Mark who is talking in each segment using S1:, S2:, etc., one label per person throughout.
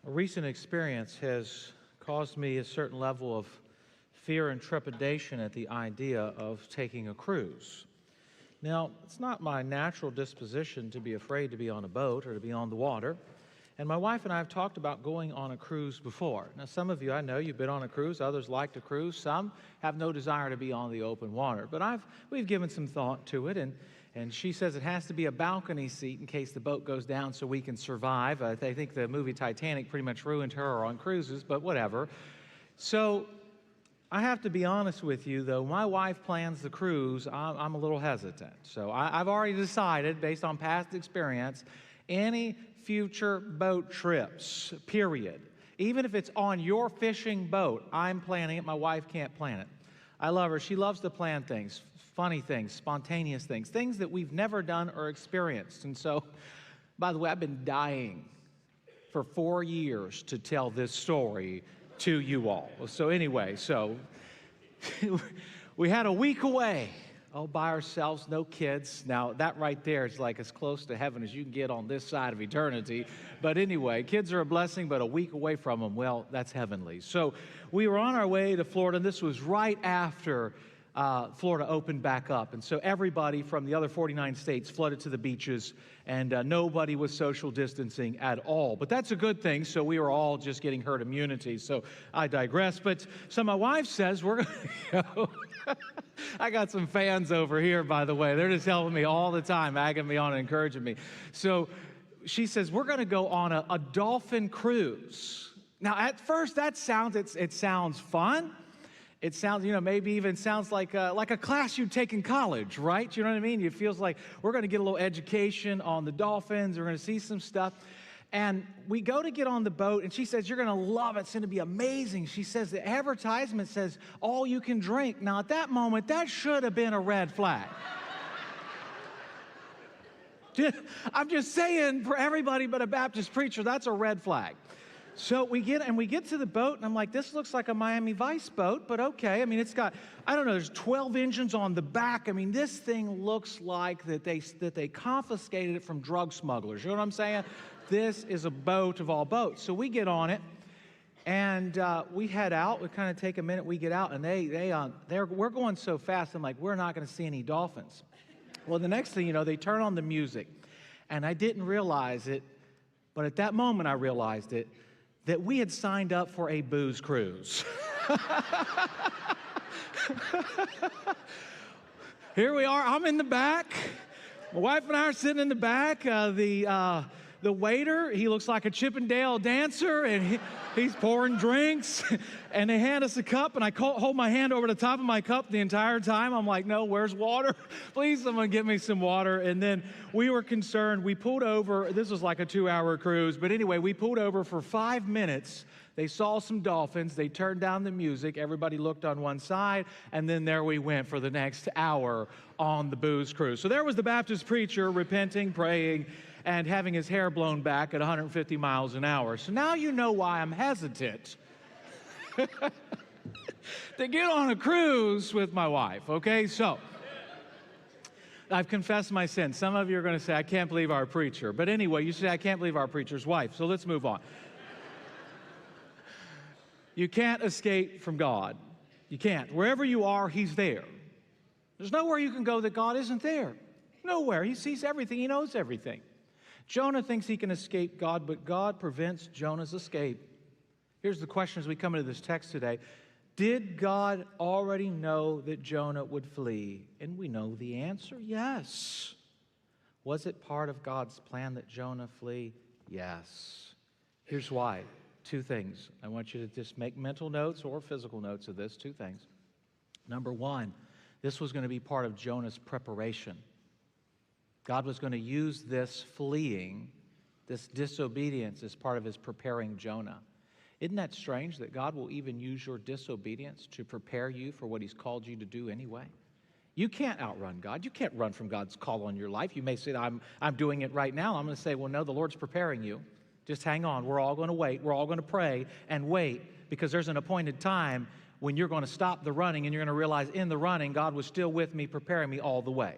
S1: A recent experience has caused me a certain level of fear and trepidation at the idea of taking a cruise. Now, it's not my natural disposition to be afraid to be on a boat or to be on the water. And my wife and I have talked about going on a cruise before. Now, some of you, I know, you've been on a cruise. Others like to cruise. Some have no desire to be on the open water. But we've given some thought to it, and she says it has to be a balcony seat in case the boat goes down so we can survive. I think the movie Titanic pretty much ruined her on cruises, but whatever. So I have to be honest with you, though. My wife plans the cruise. I'm a little hesitant. So I've already decided, based on past experience, any future boat trips, period. Even if it's on your fishing boat, I'm planning it. My wife can't plan it. I love her. She loves to plan things, funny things, spontaneous things, things that we've never done or experienced. And so, by the way, I've been dying for 4 years to tell this story to you all. So anyway, we had a week away, all by ourselves, no kids. Now, that right there is like as close to heaven as you can get on this side of eternity. But anyway, kids are a blessing, but a week away from them, well, that's heavenly. So we were on our way to Florida, and this was right after Florida opened back up. And so everybody from the other 49 states flooded to the beaches, and nobody was social distancing at all. But that's a good thing, so we were all just getting herd immunity. So I digress. But so my wife says, we're going to go. I got some fans over here, by the way. They're just helping me all the time, egging me on and encouraging me. So she says, we're going to go on a dolphin cruise. Now, at first, it sounds fun. It sounds, maybe even sounds like a class you'd take in college, right? You know what I mean? It feels like we're going to get a little education on the dolphins. We're going to see some stuff. And we go to get on the boat, and she says, you're going to love it. It's going to be amazing. She says the advertisement says all you can drink. Now, at that moment, that should have been a red flag. I'm just saying, for everybody but a Baptist preacher, that's a red flag. So we get to the boat, and I'm like, this looks like a Miami Vice boat, but okay. I mean, it's got, there's 12 engines on the back. I mean, this thing looks like that they confiscated it from drug smugglers. You know what I'm saying? This is a boat of all boats. So we get on it, and we head out. We kind of take a minute. We get out, and we're going so fast. I'm like, we're not going to see any dolphins. Well, the next thing you know, they turn on the music, and I didn't realize it, but at that moment I realized it, that we had signed up for a booze cruise. Here we are. I'm in the back. My wife and I are sitting in the back. The waiter, he looks like a Chippendale dancer, and he's pouring drinks. And they hand us a cup, and I hold my hand over the top of my cup the entire time. I'm like, no, where's water? Please, someone get me some water. And then we were concerned. We pulled over. This was like a 2-hour cruise. But anyway, we pulled over for 5 minutes. They saw some dolphins. They turned down the music. Everybody looked on one side. And then there we went for the next hour on the booze cruise. So there was the Baptist preacher repenting, praying, and having his hair blown back at 150 miles an hour. So now you know why I'm hesitant to get on a cruise with my wife, okay? So I've confessed my sin. Some of you are going to say, I can't believe our preacher. But anyway, you say, I can't believe our preacher's wife. So let's move on. You can't escape from God. You can't. Wherever you are, He's there. There's nowhere you can go that God isn't there. Nowhere. He sees everything. He knows everything. Jonah thinks he can escape God, but God prevents Jonah's escape. Here's the question as we come into this text today. Did God already know that Jonah would flee? And we know the answer, yes. Was it part of God's plan that Jonah flee? Yes. Here's why. 2 things. I want you to just make mental notes or physical notes of this. 2 things. Number 1, this was going to be part of Jonah's preparation. God was going to use this fleeing, this disobedience, as part of His preparing Jonah. Isn't that strange that God will even use your disobedience to prepare you for what He's called you to do anyway? You can't outrun God. You can't run from God's call on your life. You may say, I'm doing it right now. I'm going to say, well, no, the Lord's preparing you. Just hang on. We're all going to wait. We're all going to pray and wait, because there's an appointed time when you're going to stop the running, and you're going to realize in the running, God was still with me, preparing me all the way.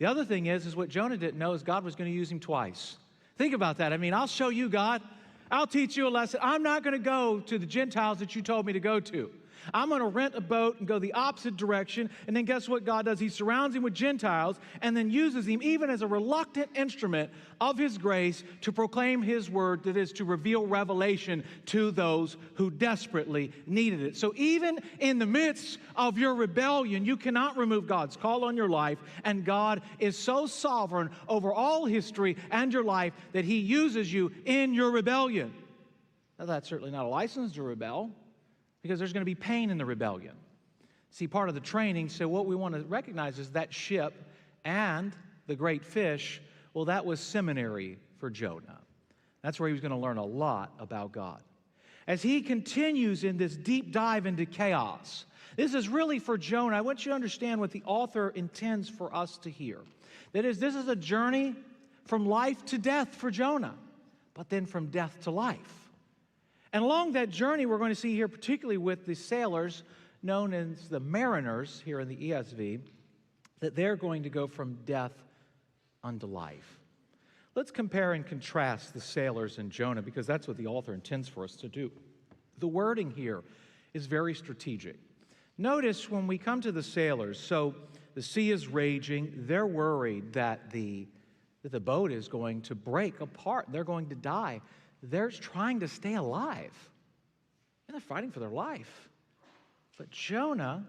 S1: The other thing is what Jonah didn't know is God was going to use him twice. Think about that. I mean, I'll show you, God. I'll teach you a lesson. I'm not going to go to the Gentiles that you told me to go to. I'm going to rent a boat and go the opposite direction. And then guess what God does? He surrounds him with Gentiles and then uses him even as a reluctant instrument of his grace to proclaim his word, that is, to reveal revelation to those who desperately needed it. So even in the midst of your rebellion, you cannot remove God's call on your life. And God is so sovereign over all history and your life that he uses you in your rebellion. Now, that's certainly not a license to rebel, because there's going to be pain in the rebellion. See, part of the training, so what we want to recognize is that ship and the great fish, well, that was seminary for Jonah. That's where he was going to learn a lot about God. As he continues in this deep dive into chaos, this is really for Jonah. I want you to understand what the author intends for us to hear. That is, this is a journey from life to death for Jonah, but then from death to life. And along that journey, we're going to see here, particularly with the sailors, known as the mariners here in the ESV, that they're going to go from death unto life. Let's compare and contrast the sailors and Jonah, because that's what the author intends for us to do. The wording here is very strategic. Notice when we come to the sailors, so the sea is raging, they're worried that the boat is going to break apart, they're going to die. They're trying to stay alive. And they're fighting for their life. But Jonah,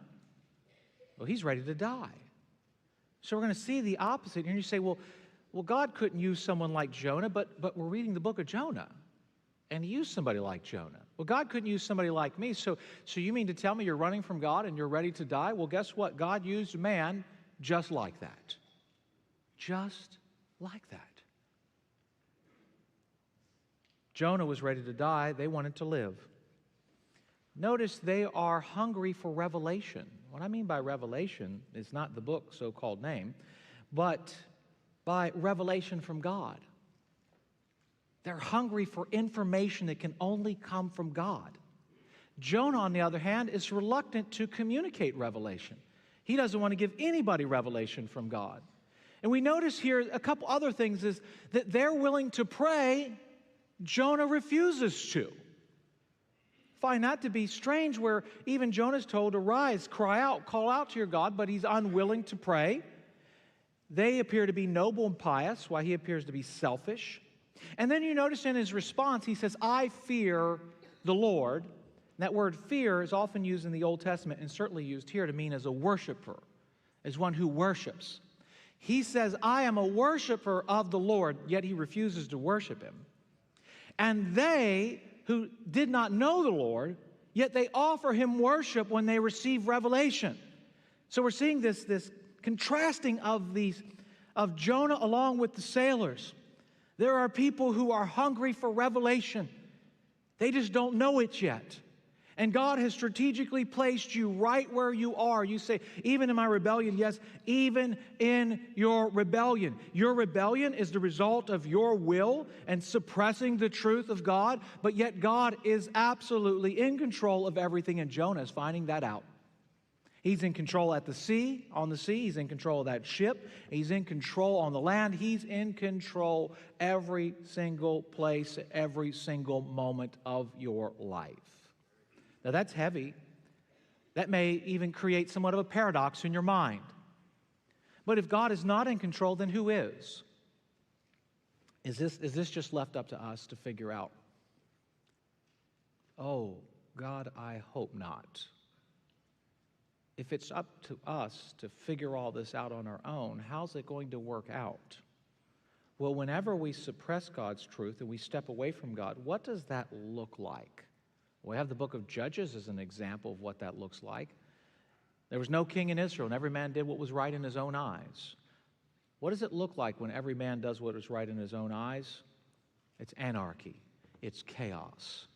S1: well, he's ready to die. So we're going to see the opposite. And you say, well, God couldn't use someone like Jonah, but we're reading the book of Jonah. And he used somebody like Jonah. Well, God couldn't use somebody like me. So you mean to tell me you're running from God and you're ready to die? Well, guess what? God used man just like that. Just like that. Jonah was ready to die. They wanted to live. Notice they are hungry for revelation. What I mean by revelation is not the book so-called name, but by revelation from God. They're hungry for information that can only come from God. Jonah, on the other hand, is reluctant to communicate revelation. He doesn't want to give anybody revelation from God. And we notice here a couple other things is that they're willing to pray. Jonah refuses to. Find that to be strange, where even Jonah's told, arise, cry out, call out to your God, but he's unwilling to pray. They appear to be noble and pious, while he appears to be selfish. And then you notice in his response, he says, I fear the Lord. And that word fear is often used in the Old Testament and certainly used here to mean as a worshiper, as one who worships. He says, I am a worshiper of the Lord, yet he refuses to worship him. And they who did not know the Lord, yet they offer him worship when they receive revelation. So we're seeing this contrasting of Jonah along with the sailors. There are people who are hungry for revelation. They just don't know it yet. And God has strategically placed you right where you are. You say, even in my rebellion, yes, even in your rebellion. Your rebellion is the result of your will and suppressing the truth of God, but yet God is absolutely in control of everything, and Jonah is finding that out. He's in control at the sea, on the sea. He's in control of that ship. He's in control on the land. He's in control every single place, every single moment of your life. Now that's heavy. That may even create somewhat of a paradox in your mind. But if God is not in control, then who is? Is this just left up to us to figure out? Oh, God, I hope not. If it's up to us to figure all this out on our own, how's it going to work out? Well, whenever we suppress God's truth and we step away from God, what does that look like? We have the book of Judges as an example of what that looks like. There was no king in Israel, and every man did what was right in his own eyes. What does it look like when every man does what is right in his own eyes? It's anarchy. It's chaos.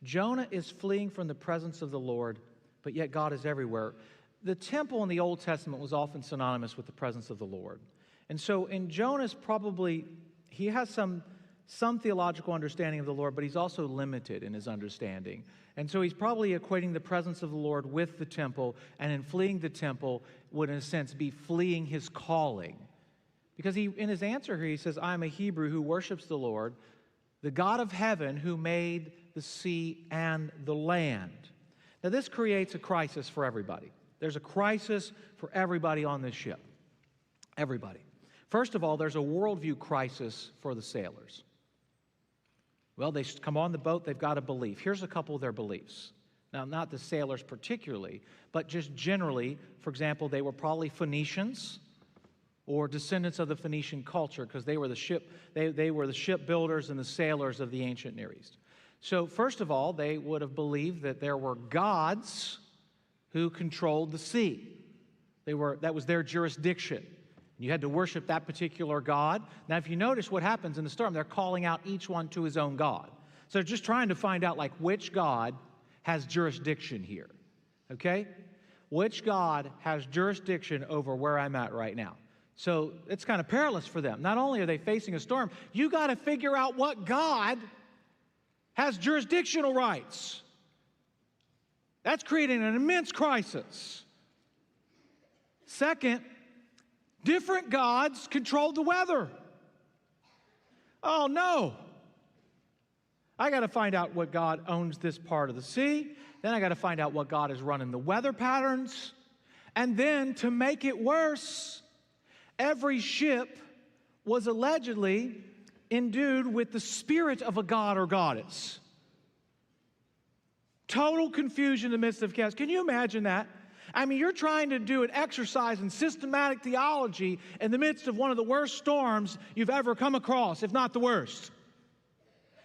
S1: Jonah is fleeing from the presence of the Lord, but yet God is everywhere. The temple in the Old Testament was often synonymous with the presence of the Lord. And so in Jonah's he has some theological understanding of the Lord, but he's also limited in his understanding. And so he's probably equating the presence of the Lord with the temple, and in fleeing the temple would, in a sense, be fleeing his calling. Because in his answer here, he says, I am a Hebrew who worships the Lord, the God of heaven who made the sea and the land. Now this creates a crisis for everybody. There's a crisis for everybody on this ship. Everybody. First of all, there's a worldview crisis for the sailors. Well, they come on the boat, they've got a belief. Here's a couple of their beliefs. Now, not the sailors particularly, but just generally. For example, they were probably Phoenicians or descendants of the Phoenician culture, because they were the shipbuilders and the sailors of the ancient Near East. So first of all, they would have believed that there were gods who controlled the sea. That was their jurisdiction. You had to worship that particular god. Now, if you notice what happens in the storm, they're calling out each one to his own god. So they're just trying to find out, like, which god has jurisdiction here, okay? Which god has jurisdiction over where I'm at right now? So it's kind of perilous for them. Not only are they facing a storm, you got to figure out what god has jurisdictional rights. That's creating an immense crisis. Second, different gods control the weather. Oh no. I got to find out what God owns this part of the sea. Then I got to find out what God is running the weather patterns. And then, to make it worse, every ship was allegedly endued with the spirit of a god or goddess. Total confusion in the midst of chaos. Can you imagine that? I mean, you're trying to do an exercise in systematic theology in the midst of one of the worst storms you've ever come across, if not the worst.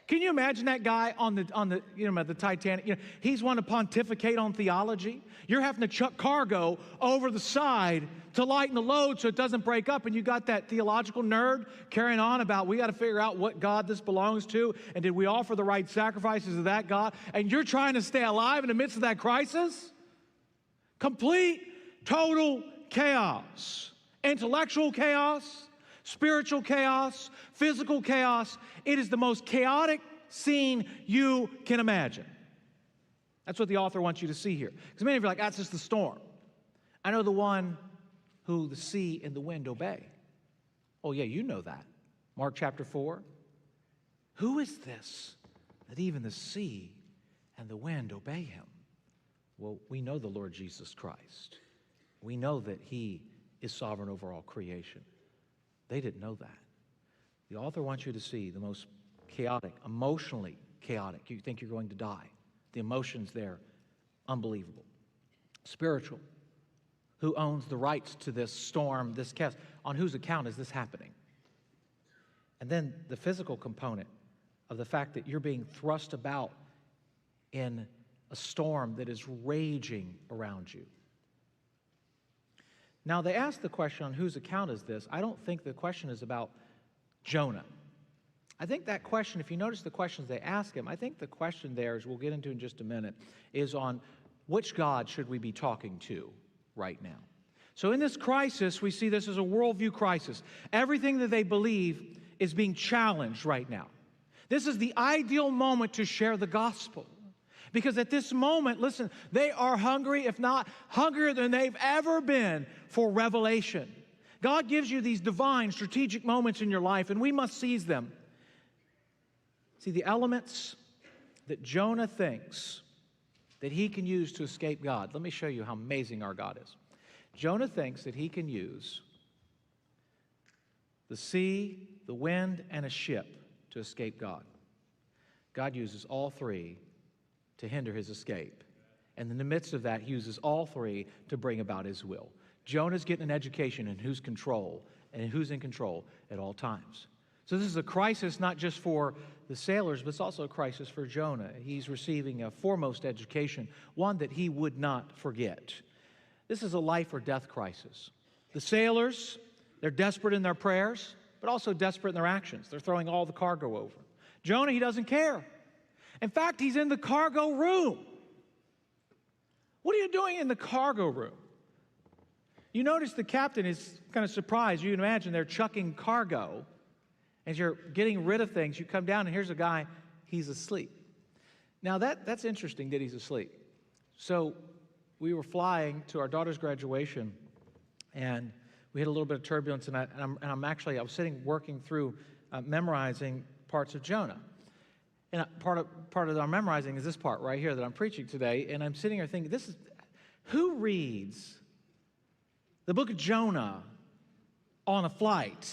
S1: Can you imagine that guy on the Titanic? He's wanting to pontificate on theology. You're having to chuck cargo over the side to lighten the load so it doesn't break up, and you got that theological nerd carrying on about, we got to figure out what God this belongs to, and did we offer the right sacrifices to that God? And you're trying to stay alive in the midst of that crisis? Complete, total chaos. Intellectual chaos, spiritual chaos, physical chaos. It is the most chaotic scene you can imagine. That's what the author wants you to see here. Because many of you are like, that's just the storm. I know the one who the sea and the wind obey. Oh yeah, you know that. Mark chapter 4. Who is this that even the sea and the wind obey him? Well, we know the Lord Jesus Christ. We know that he is sovereign over all creation. They didn't know that. The author wants you to see the most chaotic, emotionally chaotic. You think you're going to die. The emotions there, unbelievable. Spiritual. Who owns the rights to this storm, this chaos? On whose account is this happening? And then the physical component of the fact that you're being thrust about in a storm that is raging around you. Now, they ask the question, on whose account is this? I don't think the question is about Jonah. I think that question, if you notice the questions they ask him, I think the question there, as we'll get into in just a minute, is on which God should we be talking to right now? So in this crisis, we see this as a worldview crisis. Everything that they believe is being challenged right now. This is the ideal moment to share the gospel. Because at this moment, listen, they are hungry, if not hungrier than they've ever been for revelation. God gives you these divine, strategic moments in your life, and we must seize them. See, the elements that Jonah thinks that he can use to escape God. Let me show you how amazing our God is. Jonah thinks that he can use the sea, the wind, and a ship to escape God. God uses all three to hinder his escape. And in the midst of that, he uses all three to bring about his will. Jonah's getting an education in who's control and in who's in control at all times. So this is a crisis not just for the sailors, but it's also a crisis for Jonah. He's receiving a foremost education, one that he would not forget. This is a life or death crisis. The sailors, they're desperate in their prayers, but also desperate in their actions. They're throwing all the cargo over. Jonah, he doesn't care. In fact, he's in the cargo room. What are you doing in the cargo room? You notice the captain is kind of surprised. You can imagine they're chucking cargo. As you're getting rid of things, you come down and here's a guy, he's asleep. Now that's interesting that he's asleep. So we were flying to our daughter's graduation and we had a little bit of turbulence and I was sitting working through memorizing parts of Jonah. And part of that I'm memorizing is this part right here that I'm preaching today. And I'm sitting here thinking, who reads the book of Jonah on a flight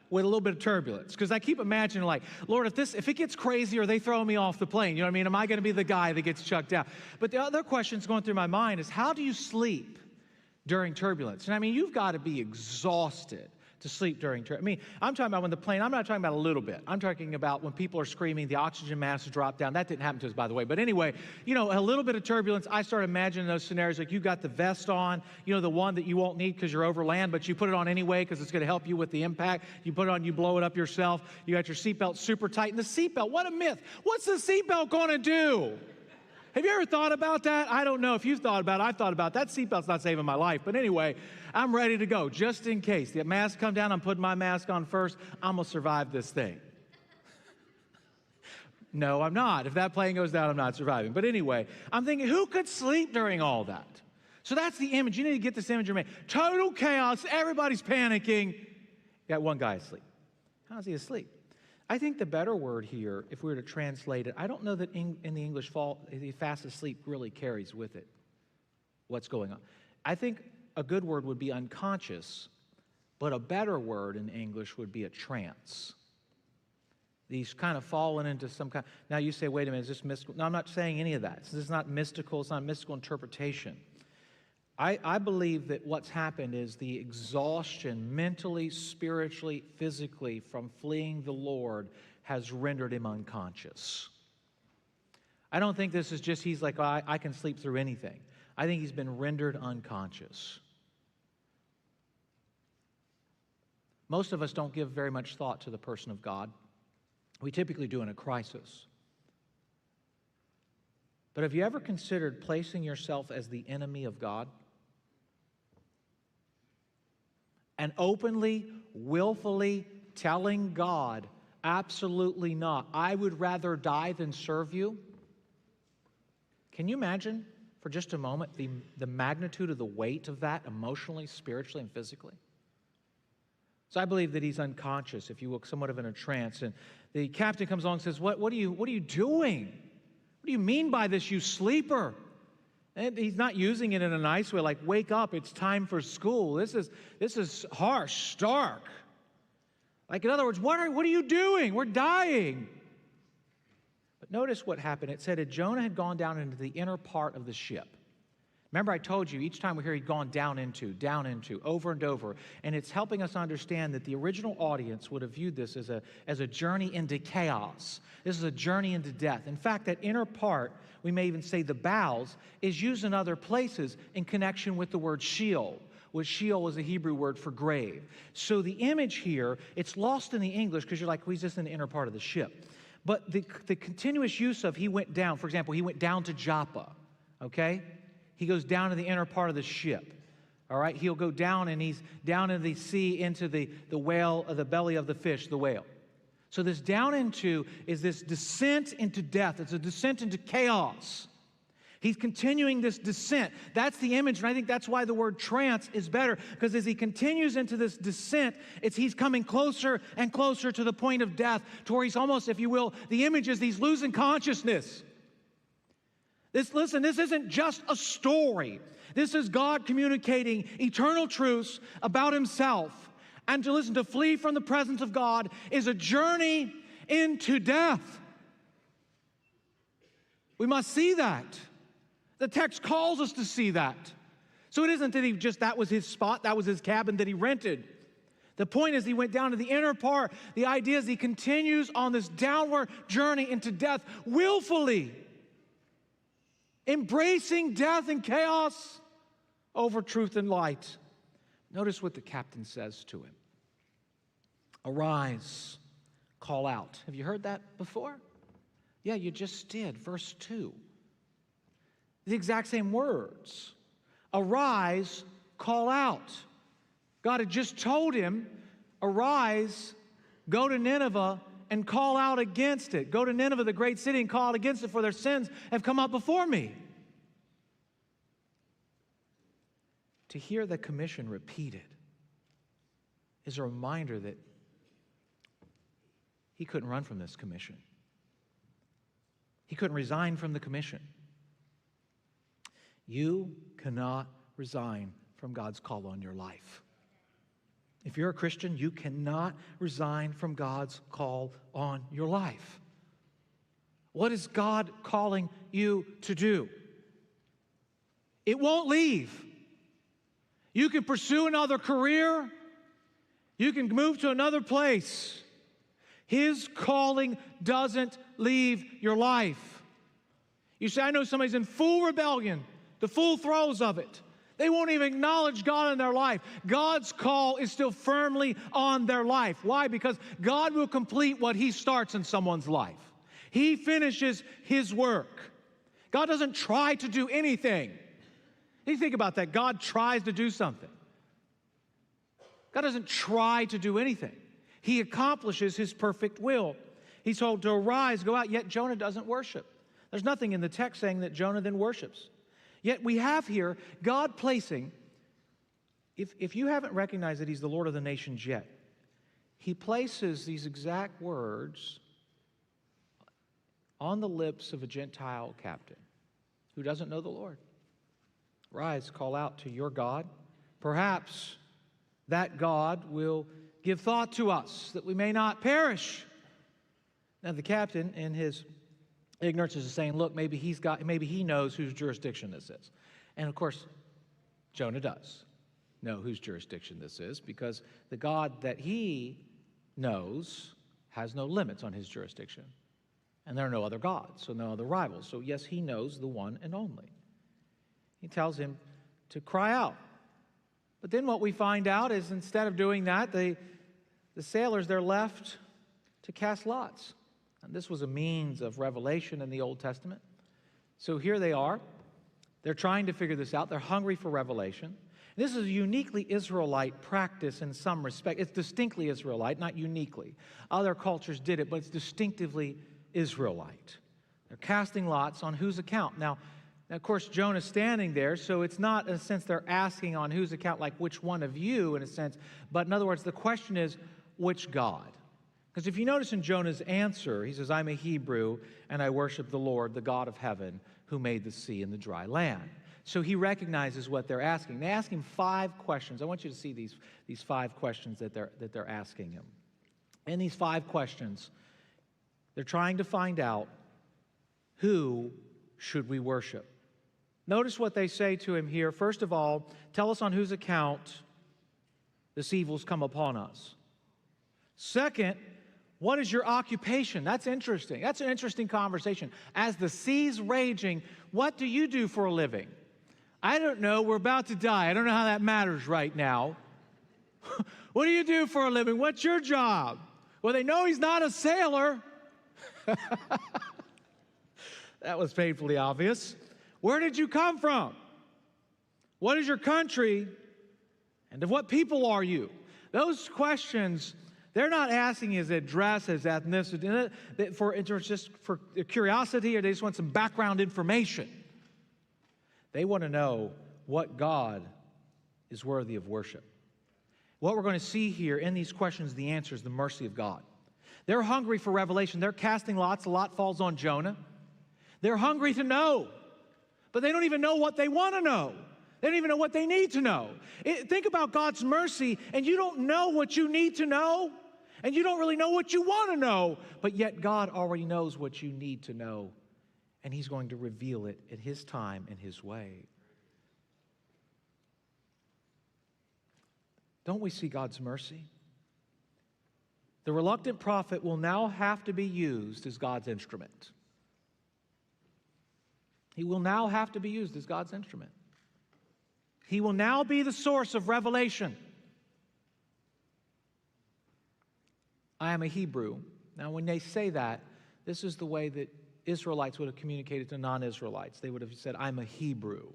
S1: with a little bit of turbulence? Because I keep imagining, like, Lord, if it gets crazy or they throw me off the plane, you know what I mean? Am I going to be the guy that gets chucked out? But the other questions going through my mind is, how do you sleep during turbulence? And I mean, you've got to be exhausted to sleep during turbulence. I mean, I'm talking about when the plane, I'm not talking about a little bit. I'm talking about when people are screaming, the oxygen masks drop down. That didn't happen to us, by the way. But anyway, you know, a little bit of turbulence, I start imagining those scenarios, like you got the vest on, you know, the one that you won't need because you're over land, but you put it on anyway because it's going to help you with the impact. You put it on, you blow it up yourself. You got your seatbelt super tight. And the seatbelt, what a myth. What's the seatbelt going to do? Have you ever thought about that? I don't know if you've thought about it. I've thought about it. That seatbelt's not saving my life. But anyway, I'm ready to go, just in case. The mask come down, I'm putting my mask on first. I'm going to survive this thing. No, I'm not. If that plane goes down, I'm not surviving. But anyway, I'm thinking, who could sleep during all that? So that's the image. You need to get this image in your mind. Total chaos. Everybody's panicking. Got one guy asleep. How's he asleep? I think the better word here, if we were to translate it, I don't know that in the English, the fast asleep really carries with it what's going on. I think a good word would be unconscious, but a better word in English would be a trance. He's kind of fallen into some kind. Now you say, wait a minute, is this mystical? No, I'm not saying any of that. This is not mystical. It's not a mystical interpretation. I believe that what's happened is the exhaustion mentally, spiritually, physically from fleeing the Lord has rendered him unconscious. I don't think this is just he's like, oh, I can sleep through anything. I think he's been rendered unconscious. Most of us don't give very much thought to the person of God. We typically do in a crisis. But have you ever considered placing yourself as the enemy of God? And openly, willfully telling God, absolutely not. I would rather die than serve you. Can you imagine for just a moment the magnitude of the weight of that emotionally, spiritually, and physically? So I believe that he's unconscious, if you will, somewhat of in a trance. And the captain comes along and says, what are you doing? What do you mean by this, you sleeper? And he's not using it in a nice way, like, wake up, it's time for school. This is harsh, stark. Like, in other words, what are you doing? We're dying. But notice what happened. It said that Jonah had gone down into the inner part of the ship. Remember, I told you each time we hear he'd gone down into, over and over. And it's helping us understand that the original audience would have viewed this as a journey into chaos. This is a journey into death. In fact, that inner part, we may even say the bowels, is used in other places in connection with the word Sheol, which Sheol is a Hebrew word for grave. So the image here, it's lost in the English because you're like, well, he's just in the inner part of the ship. But the continuous use of he went down, for example, he went down to Joppa, okay? He goes down to the inner part of the ship, all right? He'll go down, and he's down in the sea into the whale, the belly of the fish, the whale. So this down into is this descent into death. It's a descent into chaos. He's continuing this descent. That's the image, and I think that's why the word trance is better, because as he continues into this descent, he's coming closer and closer to the point of death, to where he's almost, if you will, the image is he's losing consciousness. This isn't just a story. This is God communicating eternal truths about himself. And to flee from the presence of God is a journey into death. We must see that. The text calls us to see that. So it isn't that that was his spot, that was his cabin that he rented. The point is he went down to the inner part. The idea is he continues on this downward journey into death willfully, embracing death and chaos over truth and light. Notice what the captain says to him. Arise, call out. Have you heard that before? Yeah, you just did. Verse 2. The exact same words. Arise, call out. God had just told him, arise, go to Nineveh and call out against it. Go to Nineveh, the great city, and call out against it, for their sins have come up before me. To hear the commission repeated is a reminder that he couldn't run from this commission. He couldn't resign from the commission. You cannot resign from God's call on your life. If you're a Christian, you cannot resign from God's call on your life. What is God calling you to do? It won't leave. You can pursue another career. You can move to another place. His calling doesn't leave your life. You say, I know somebody's in full rebellion, the full throes of it. They won't even acknowledge God in their life. God's call is still firmly on their life. Why? Because God will complete what He starts in someone's life. He finishes His work. God doesn't try to do anything. You think about that. God tries to do something. God doesn't try to do anything. He accomplishes His perfect will. He's told to arise, go out, yet Jonah doesn't worship. There's nothing in the text saying that Jonah then worships. Yet we have here God placing, if you haven't recognized that He's the Lord of the nations yet, He places these exact words on the lips of a Gentile captain who doesn't know the Lord. Rise, call out to your God. Perhaps that God will give thought to us that we may not perish. Now the captain, in his ignorance, is saying, look, maybe he knows whose jurisdiction this is. And of course, Jonah does know whose jurisdiction this is, because the God that he knows has no limits on His jurisdiction. And there are no other gods, so no other rivals. So yes, he knows the one and only. He tells him to cry out. But then what we find out is, instead of doing that, the sailors, they're left to cast lots. And this was a means of revelation in the Old Testament. So here they are. They're trying to figure this out. They're hungry for revelation. This is a uniquely Israelite practice in some respect. It's distinctly Israelite, not uniquely. Other cultures did it, but it's distinctively Israelite. They're casting lots on whose account. Now, of course, Jonah's standing there, so it's not, in a sense, they're asking on whose account, like which one of you, in a sense. But in other words, the question is, which God? Because if you notice in Jonah's answer, he says, I'm a Hebrew, and I worship the Lord, the God of heaven, who made the sea and the dry land. So he recognizes what they're asking. They ask him 5 questions. I want you to see these 5 questions that they're asking him. In these 5 questions, they're trying to find out, who should we worship? Notice what they say to him here. First of all, tell us on whose account this evil's come upon us. Second, what is your occupation? That's interesting. That's an interesting conversation. As the sea's raging, what do you do for a living? I don't know. We're about to die. I don't know how that matters right now. What do you do for a living? What's your job? Well, they know he's not a sailor. That was painfully obvious. Where did you come from? What is your country? And of what people are you? Those questions, they're not asking his address, his ethnicity, just for curiosity, or they just want some background information. They want to know what God is worthy of worship. What we're going to see here in these questions, the answer is the mercy of God. They're hungry for revelation. They're casting lots. A lot falls on Jonah. They're hungry to know, but they don't even know what they want to know. They don't even know what they need to know. Think about God's mercy, and you don't know what you need to know, and you don't really know what you want to know, but yet God already knows what you need to know, and He's going to reveal it in His time and His way. Don't we see God's mercy? The reluctant prophet will now have to be used as God's instrument. He will now have to be used as God's instrument. He will now be the source of revelation. I am a Hebrew. Now, when they say that, this is the way that Israelites would have communicated to non-Israelites. They would have said, I'm a Hebrew.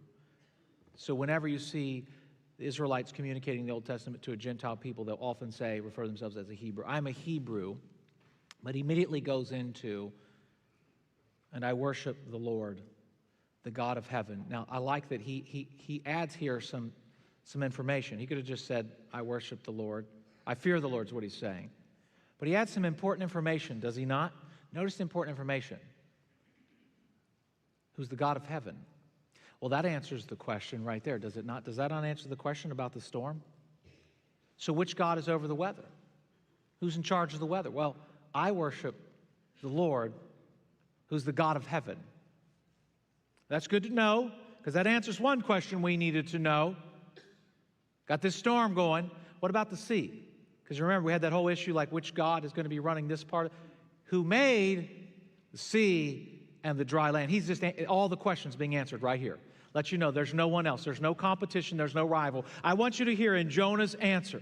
S1: So whenever you see the Israelites communicating the Old Testament to a Gentile people, they'll often refer themselves as a Hebrew. I'm a Hebrew, but he immediately goes into, and I worship the Lord, the God of heaven. Now, I like that he adds here some information. He could have just said, I worship the Lord. I fear the Lord is what he's saying. But he adds some important information, does he not? Notice the important information. who's the God of heaven. Well, that answers the question right there, does it not? Does that not answer the question about the storm? So which God is over the weather? Who's in charge of the weather? Well, I worship the Lord, who's the God of heaven. That's good to know, because that answers one question we needed to know. Got this storm going. What about the sea? Because remember, we had that whole issue, like which God is going to be running this part? Who made the sea and the dry land? He's just, all the questions being answered right here. Let you know there's no one else. There's no competition. There's no rival. I want you to hear in Jonah's answer.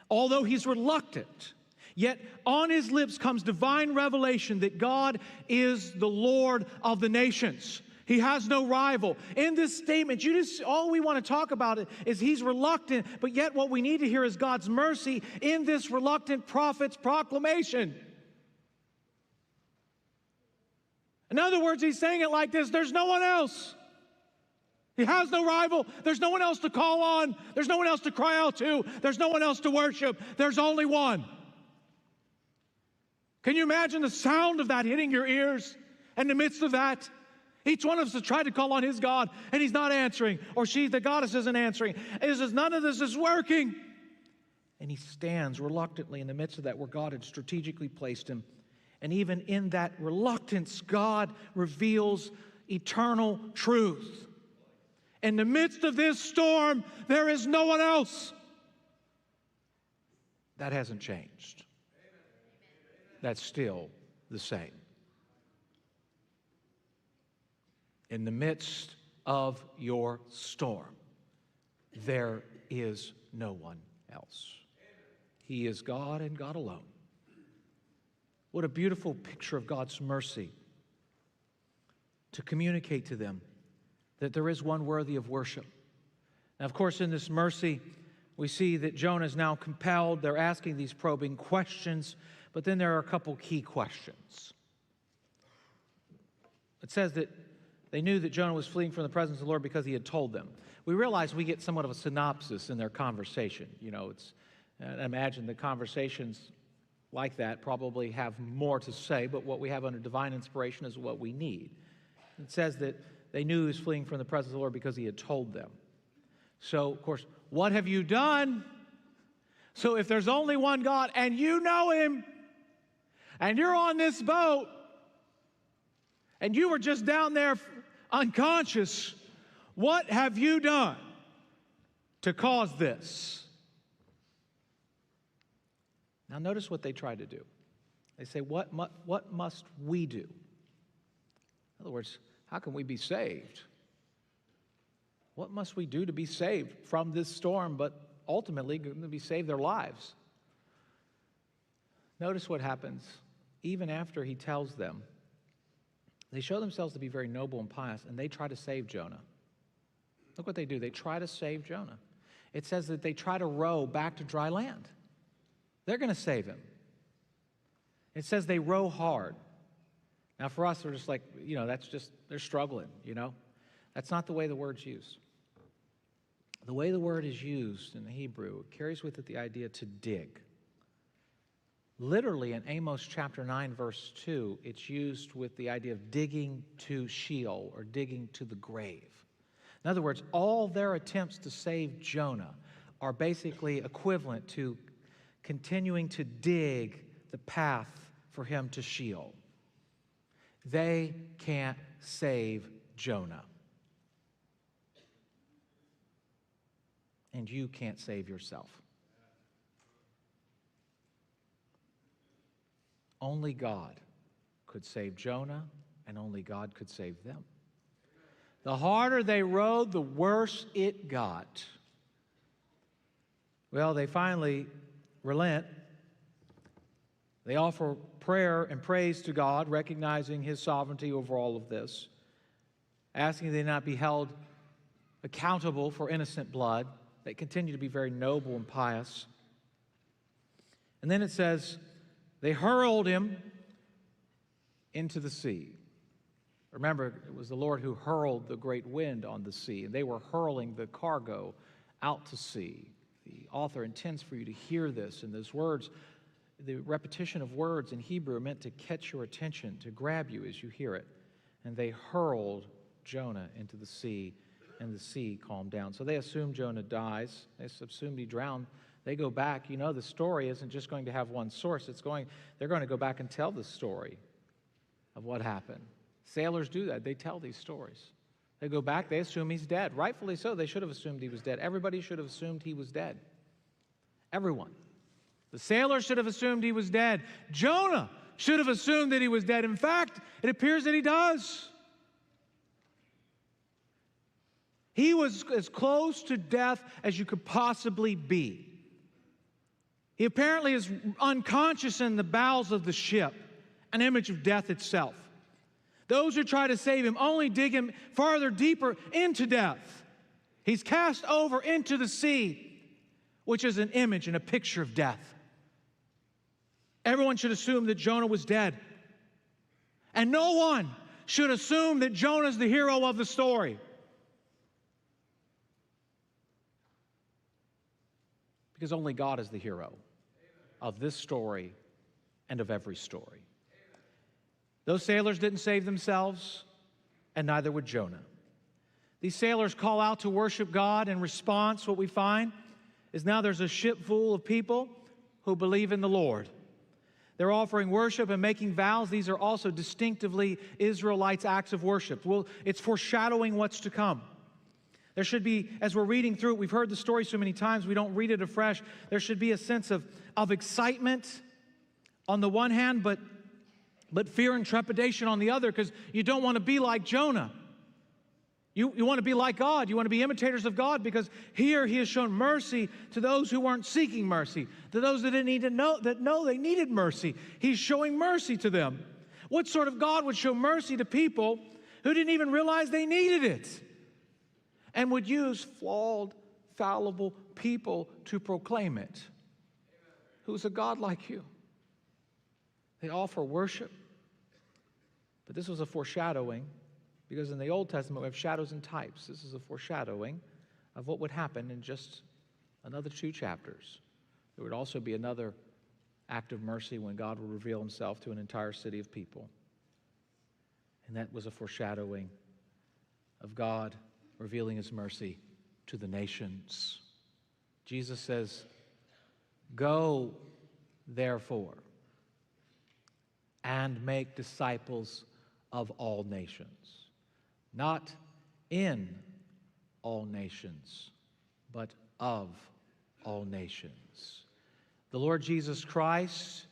S1: Although he's reluctant, yet on his lips comes divine revelation that God is the Lord of the nations. He has no rival. In this statement, all we want to talk about is he's reluctant, but yet what we need to hear is God's mercy in this reluctant prophet's proclamation. In other words, he's saying it like this: there's no one else. He has no rival. There's no one else to call on. There's no one else to cry out to. There's no one else to worship. There's only one. Can you imagine the sound of that hitting your ears in the midst of that? Each one of us has tried to call on his God, and he's not answering, or the goddess isn't answering. It says none of this is working. And he stands reluctantly in the midst of that where God had strategically placed him. And even in that reluctance, God reveals eternal truth. In the midst of this storm, there is no one else. That hasn't changed. That's still the same. In the midst of your storm, there is no one else. He is God and God alone. What a beautiful picture of God's mercy to communicate to them that there is one worthy of worship. Now, of course, in this mercy, we see that Jonah is now compelled. They're asking these probing questions, but then there are a couple key questions. It says that they knew that Jonah was fleeing from the presence of the Lord because he had told them. We realize we get somewhat of a synopsis in their conversation. You know, I imagine the conversations like that probably have more to say, but what we have under divine inspiration is what we need. It says that they knew he was fleeing from the presence of the Lord because he had told them. So, of course, what have you done? So if there's only one God and you know him, and you're on this boat, and you were just down there unconscious, what have you done to cause this? Now notice what they try to do. They say, what must we do? In other words, how can we be saved? What must we do to be saved from this storm, but ultimately going to be saved their lives? Notice what happens. Even after he tells them, they show themselves to be very noble and pious, and they try to save Jonah. Look what they do. They try to save Jonah. It says that they try to row back to dry land. They're going to save him. It says they row hard. Now, for us, we're just like, that's just, they're struggling, That's not the way the word's used. The way the word is used in the Hebrew, it carries with it the idea to dig. Literally, in Amos chapter 9, verse 2, it's used with the idea of digging to Sheol or digging to the grave. In other words, all their attempts to save Jonah are basically equivalent to continuing to dig the path for him to Sheol. They can't save Jonah. And you can't save yourself. Only God could save Jonah, and only God could save them. The harder they rowed, the worse it got. Well, they finally relent. They offer prayer and praise to God, recognizing his sovereignty over all of this, asking they not be held accountable for innocent blood. They continue to be very noble and pious. And then it says, they hurled him into the sea. Remember, it was the Lord who hurled the great wind on the sea, and they were hurling the cargo out to sea. The author intends for you to hear this, and those words, the repetition of words in Hebrew are meant to catch your attention, to grab you as you hear it. And they hurled Jonah into the sea, and the sea calmed down. So they assume Jonah dies. They assumed he drowned. They go back. You know, the story isn't just going to have one source. They're going to go back and tell the story of what happened. Sailors do that. They tell these stories. They go back. They assume he's dead. Rightfully so. They should have assumed he was dead. Everybody should have assumed he was dead. Everyone. The sailors should have assumed he was dead. Jonah should have assumed that he was dead. In fact, it appears that he does. He was as close to death as you could possibly be. He apparently is unconscious in the bowels of the ship, an image of death itself. Those who try to save him only dig him farther deeper into death. He's cast over into the sea, which is an image and a picture of death. Everyone should assume that Jonah was dead. And no one should assume that Jonah's the hero of the story. Because only God is the hero of this story and of every story. Those sailors didn't save themselves, and neither would Jonah. These sailors call out to worship God. In response, what we find is now there's a ship full of people who believe in the Lord. They're offering worship and making vows. These are also distinctively Israelites' acts of worship. Well, it's foreshadowing what's to come. There should be, as we're reading through it, we've heard the story so many times, we don't read it afresh. There should be a sense of excitement on the one hand, but fear and trepidation on the other, because you don't want to be like Jonah. You want to be like God. You want to be imitators of God, because here he has shown mercy to those who weren't seeking mercy, to those that didn't need to know they needed mercy. He's showing mercy to them. What sort of God would show mercy to people who didn't even realize they needed it and would use flawed, fallible people to proclaim it? Who's a God like you? They offer worship. But this was a foreshadowing, because in the Old Testament we have shadows and types. This is a foreshadowing of what would happen in just another 2 chapters. There would also be another act of mercy when God would reveal himself to an entire city of people. And that was a foreshadowing of God revealing his mercy to the nations. Jesus says, "Go, therefore, and make disciples of all nations." Not in all nations, but of all nations. The Lord Jesus Christ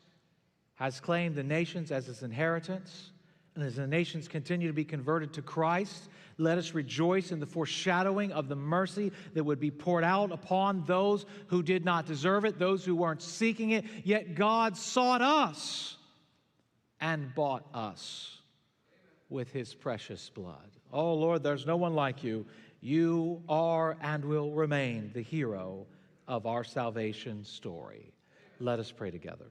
S1: has claimed the nations as his inheritance, and as the nations continue to be converted to Christ, let us rejoice in the foreshadowing of the mercy that would be poured out upon those who did not deserve it, those who weren't seeking it, yet God sought us and bought us with his precious blood. Oh, Lord, there's no one like you. You are and will remain the hero of our salvation story. Let us pray together.